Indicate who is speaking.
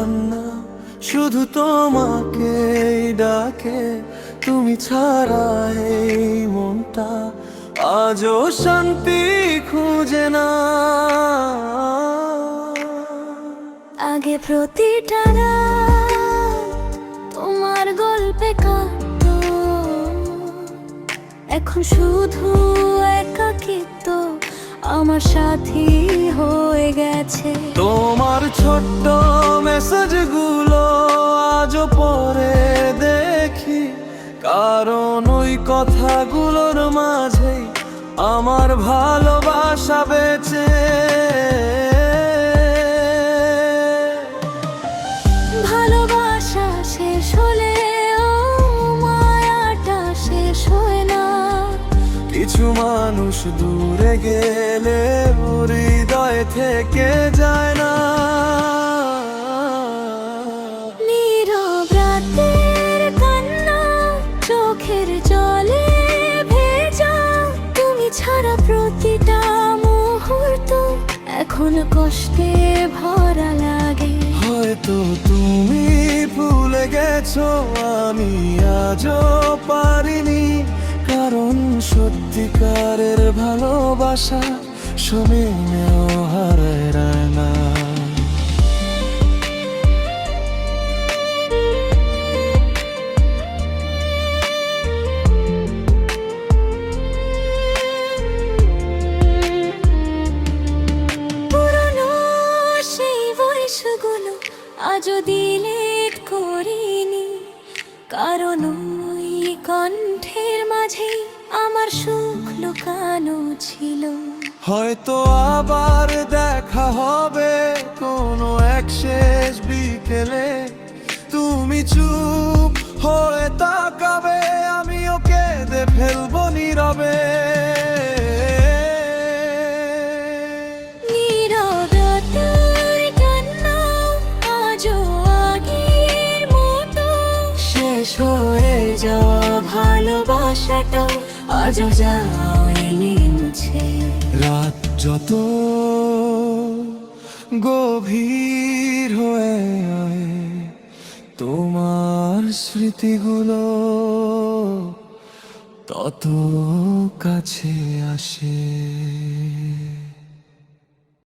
Speaker 1: কান্না শুধু তোমাকেই ডাকে। তুমি ছাড়া এই মনটা আজও শান্তি খুঁজে না।
Speaker 2: আগে প্রতিটা রাত তোমার গল্পে কাঁদতো, এখন শুধু একাকিত্ব আমার সাথী হয়ে গেছে।
Speaker 1: তোমার ছোট্ট মেসেজগুলো আজও পরে দেখি, কারণ ওই কথাগুলোর মাঝেই আমার ভালোবাসা বেঁচে।
Speaker 2: ভালোবাসা শেষ হলেও মায়াটা শেষ হয় না।
Speaker 1: কিছু মানুষ দূরে গেলে হৃদয় থেকে যায় না।
Speaker 2: নীরব রাতের কান্না চোখের জলে ভেজা, তুমি ছাড়া প্রতিটা মুহূর্ত এখন কষ্টে ভরা লাগে।
Speaker 1: হয়তো তুমি ভুলে গেছো, আমি আজও পারিনি, কারণ সত্যিকারের ভালোবাসা সময়েও হারায় না।
Speaker 2: পুরনো সেই বয়সগুলো আজও ডিলিট করিনি, কারণ ওই কণ্ঠের মাঝে আমার সুখ লুকানো ছিল।
Speaker 1: হয়তো আবার দেখা হবে কোনো এক শেষ বিকেলে, তুমি চুপ হয়ে তাকাবে, আমিও কেঁদে ফেলবো নীরবে।
Speaker 2: নীরব রাতের কান্না আজও আগের মতো, শেষ হয়ে যাওয়া ভালোবাসাটা আজও যায়নি মুছে।
Speaker 1: রাত যত গভীর হয়ে আয়, তোমার স্মৃতিগুলো তত কাছে আসে।